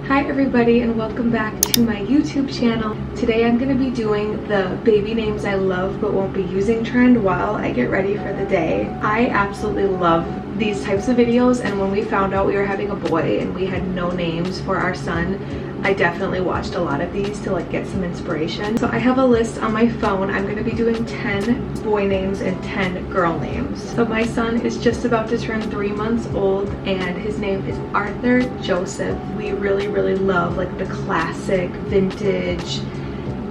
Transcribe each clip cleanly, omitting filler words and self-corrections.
Hi everybody and welcome back to my YouTube channel. Today I'm going to be doing the baby names I love but won't be using trend while I get ready for the day. I absolutely love these types of videos, and when we found out we were having a boy and we had no names for our son, I definitely watched a lot of these to get some inspiration. So I have a list on my phone. I'm going to be doing 10 boy names and 10 girl names. So my son is just about to turn 3 months old and his name is Arthur Joseph. We really love the classic vintage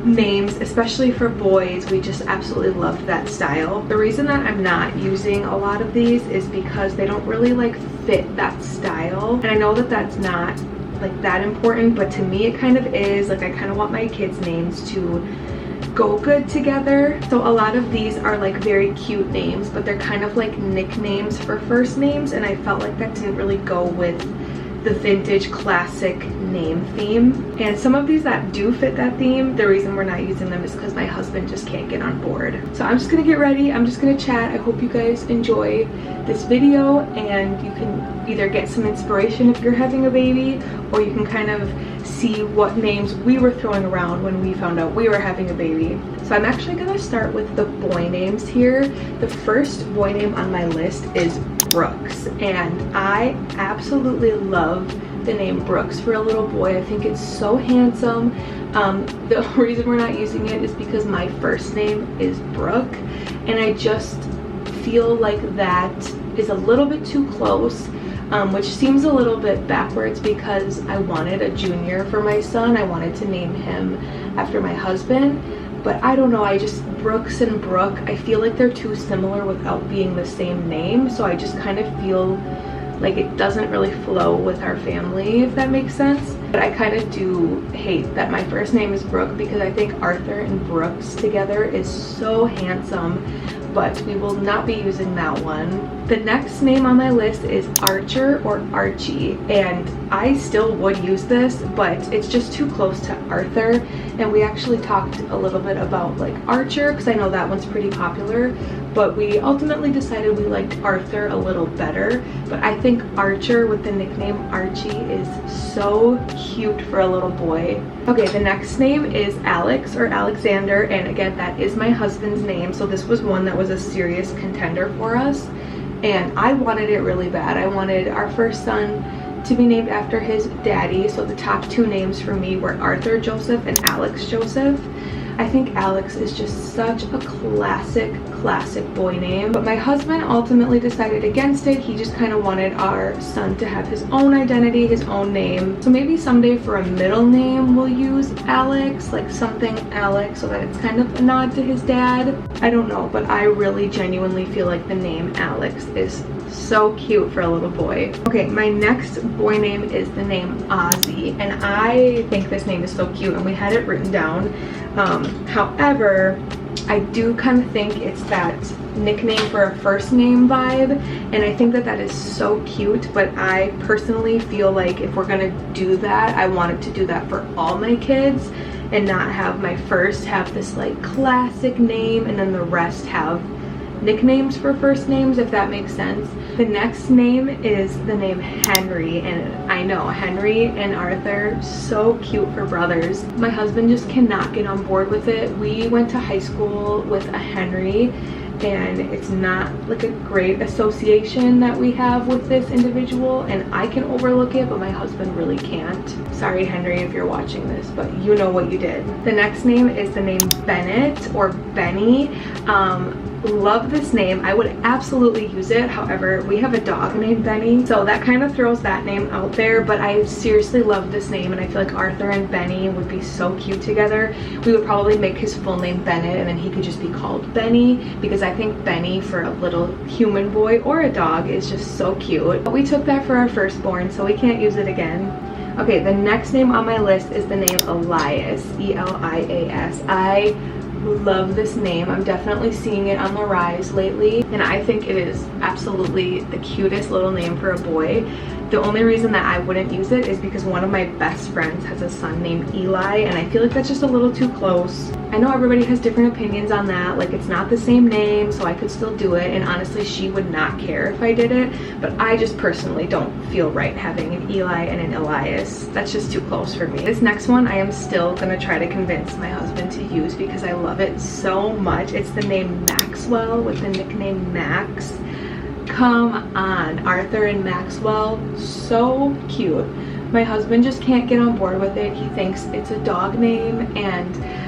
names, especially for boys. We just absolutely love that style. The reason that I'm not using a lot of these is because they don't really fit that style, and I know that that's not that important, but to me it kind of is. I kind of want my kids' names to go good together. So a lot of these are very cute names, but they're kind of nicknames for first names, and I felt like that didn't really go with the vintage classic name theme. And some of these that do fit that theme, the reason we're not using them is because my husband just can't get on board. So I'm just gonna get ready, I'm just gonna chat. I hope you guys enjoy this video and you can either get some inspiration if you're having a baby, or you can kind of see what names we were throwing around when we found out we were having a baby. So I'm actually gonna start with the boy names here. The first boy name on my list is Brooks, and I absolutely love the name Brooks for a little boy. I think it's so handsome. The reason we're not using it is because my first name is Brooke, and I just feel like that is a little bit too close, which seems a little bit backwards because I wanted a junior for my son. I wanted to name him after my husband, but I don't know, Brooks and Brooke, I feel like they're too similar without being the same name, so I just kind of feel like it doesn't really flow with our family, if that makes sense. But I kind of do hate that my first name is Brooke because I think Arthur and Brooks together is so handsome, but we will not be using that one. The next name on my list is Archer or Archie, and I still would use this, but it's just too close to Arthur, and we actually talked a little bit about Archer because I know that one's pretty popular, but we ultimately decided we liked Arthur a little better. But I think Archer with the nickname Archie is so cute for a little boy. Okay, the next name is Alex or Alexander, and again, that is my husband's name, so this was one that was a serious contender for us, and I wanted it really bad. I wanted our first son to be named after his daddy, so the top two names for me were Arthur Joseph and Alex Joseph. I think Alex is just such a classic boy name, but my husband ultimately decided against it. He just kind of wanted our son to have his own identity, his own name. So maybe someday for a middle name we'll use Alex, something Alex, so that it's kind of a nod to his dad. I don't know, but I really genuinely feel like the name Alex is so cute for a little boy. Okay, my next boy name is the name Ozzy, and I think this name is so cute, and we had it written down. However, I do kind of think it's that nickname for a first name vibe, and I think that is so cute, but I personally feel like if we're gonna do that, I wanted to do that for all my kids and not have my first have this classic name and then the rest have nicknames for first names, if that makes sense. The next name is the name Henry, and I know Henry and Arthur, so cute for brothers. My husband just cannot get on board with it. We went to high school with a Henry, and it's not a great association that we have with this individual, and I can overlook it, but my husband really can't. Sorry Henry if you're watching this, but you know what you did. The next name is the name Bennett or Benny. Love this name. I would absolutely use it. However, we have a dog named Benny, so that kind of throws that name out there, but I seriously love this name, and I feel like Arthur and Benny would be so cute together. We would probably make his full name Bennett, and then he could just be called Benny, because I think Benny for a little human boy or a dog is just so cute. But we took that for our firstborn, so we can't use it again. Okay, the next name on my list is the name Elias, E-L-I-A-S. I love this name. I'm definitely seeing it on the rise lately, and I think it is absolutely the cutest little name for a boy. The only reason that I wouldn't use it is because one of my best friends has a son named Eli, and I feel like that's just a little too close. I know everybody has different opinions on that, like it's not the same name, so I could still do it, and honestly she would not care if I did it, but I just personally don't feel right having an Eli and an Elias. That's just too close for me. This next one I am still gonna try to convince my husband to use because I love it so much. It's the name Maxwell with the nickname Max. Come on, Arthur and Maxwell, so cute. My husband just can't get on board with it. He thinks it's a dog name, and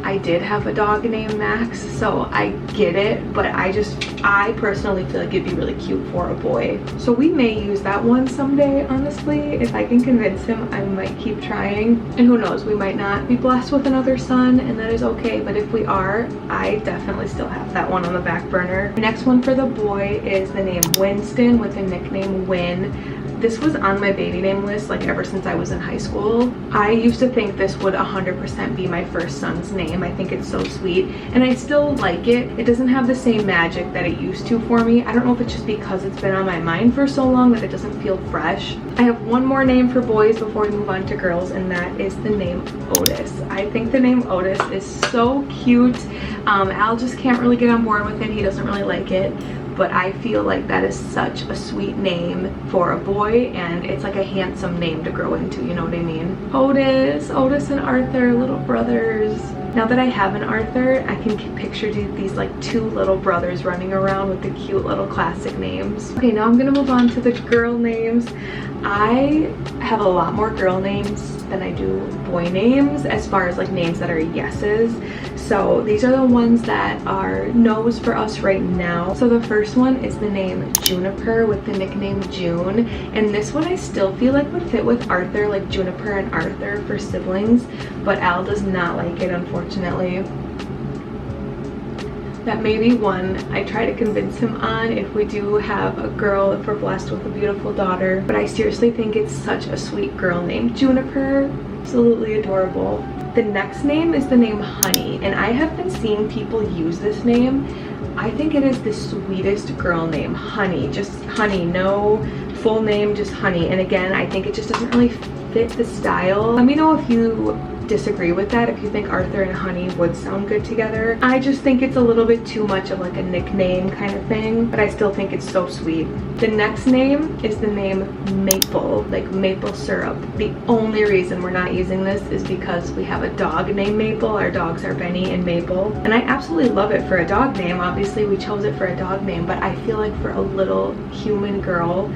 I did have a dog named Max, so I get it, but I personally feel like it'd be really cute for a boy. So we may use that one someday, honestly. If I can convince him, I might keep trying. And who knows, we might not be blessed with another son, and that is okay, but if we are, I definitely still have that one on the back burner. The next one for the boy is the name Winston with the nickname Win. This was on my baby name list like ever since I was in high school. I used to think this would 100% be my first son's name. I think it's so sweet, and I still like it. It doesn't have the same magic that it used to for me. I don't know if it's just because it's been on my mind for so long that it doesn't feel fresh. I have one more name for boys before we move on to girls, and that is the name Otis. I think the name Otis is so cute. Al just can't really get on board with it. He doesn't really like it, but I feel like that is such a sweet name for a boy, and it's like a handsome name to grow into, you know what I mean? Otis and Arthur, little brothers. Now that I have an Arthur, I can picture these like two little brothers running around with the cute little classic names. Okay, now I'm gonna move on to the girl names. I have a lot more girl names than I do boy names as far as like names that are yeses. So these are the ones that are no's for us right now. So the first one is the name Juniper with the nickname June. And this one I still feel like would fit with Arthur, like Juniper and Arthur for siblings, but Al does not like it, unfortunately. That may be one I try to convince him on if we do have a girl, if we're blessed with a beautiful daughter. But I seriously think it's such a sweet girl name. Juniper, absolutely adorable. The next name is the name Honey, and I have been seeing people use this name. I think it is the sweetest girl name, Honey, just Honey, no full name, just Honey. And again, I think it just doesn't really fit the style. Let me know if you disagree with that, if you think Arthur and Honey would sound good together. I just think it's a little bit too much of like a nickname kind of thing, but I still think it's so sweet. The next name is the name Maple, like maple syrup. The only reason we're not using this is because we have a dog named Maple. Our dogs are Benny and Maple, and I absolutely love it for a dog name. Obviously we chose it for a dog name, but I feel like for a little human girl,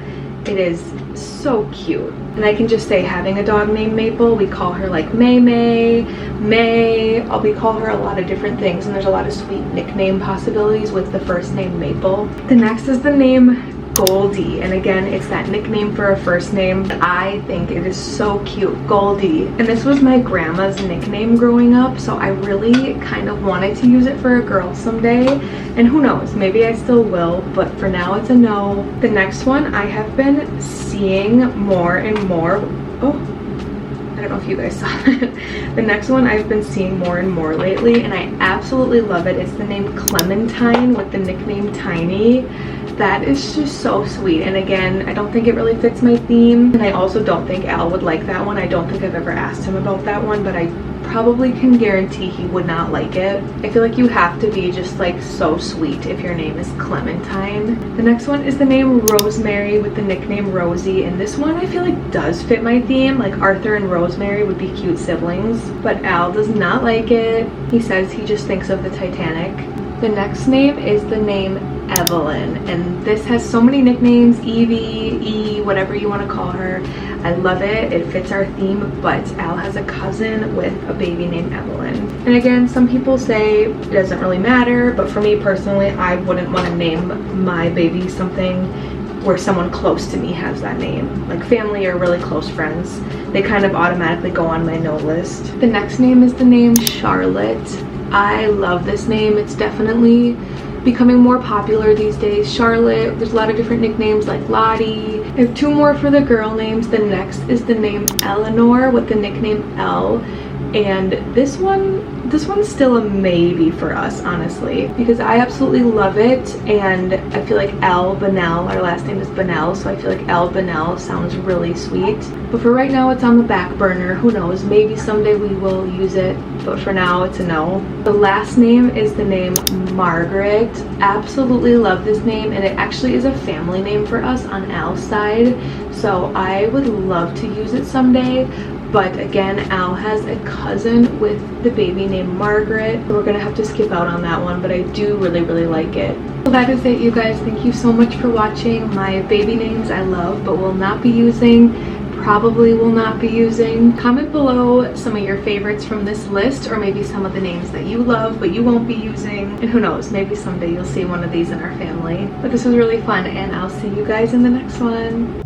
it is so cute. And I can just say, having a dog named Maple, we call her like May, we call her a lot of different things, and there's a lot of sweet nickname possibilities with the first name Maple. The next is the name Goldie, and again, it's that nickname for a first name. I think it is so cute, Goldie. And this was my grandma's nickname growing up, so I really kind of wanted to use it for a girl someday, and who knows, maybe I still will, but for now it's a no. The next one I have been seeing more and more. Oh, I don't know if you guys saw that. The next one I've been seeing more and more lately, and I absolutely love it. It's the name Clementine with the nickname Tiny. That is just so sweet, and again, I don't think it really fits my theme, and I also don't think Al would like that one. I don't think I've ever asked him about that one, but I probably can guarantee he would not like it. I feel like you have to be just like so sweet if your name is Clementine. The next one is the name Rosemary with the nickname Rosie, and this one I feel like does fit my theme. Like Arthur and Rosemary would be cute siblings, but Al does not like it. He says he just thinks of the Titanic. The next name is the name Evelyn, and this has so many nicknames, Evie, E, whatever you want to call her. I love it, it fits our theme, but Al has a cousin with a baby named Evelyn. And again, some people say it doesn't really matter, but for me personally, I wouldn't want to name my baby something where someone close to me has that name, like family or really close friends. They kind of automatically go on my no list. The next name is the name Charlotte. I love this name. It's definitely becoming more popular these days. Charlotte, there's a lot of different nicknames like Lottie. I have two more for the girl names. The next is the name Eleanor with the nickname Elle. And this one's still a maybe for us, honestly, because I absolutely love it, and I feel like Al Banel, our last name is Banel, so I feel like Al Banel sounds really sweet. But for right now, it's on the back burner. Who knows, maybe someday we will use it, but for now it's a no. The last name is the name Margaret. Absolutely love this name, and it actually is a family name for us on Al's side, so I would love to use it someday. But again, Al has a cousin with the baby named Margaret, so we're gonna have to skip out on that one, but I do really like it. So that is it, you guys. Thank you so much for watching my baby names I love but will not be using, probably will not be using. Comment below some of your favorites from this list, or maybe some of the names that you love but you won't be using, and who knows, maybe someday you'll see one of these in our family. But this was really fun, and I'll see you guys in the next one.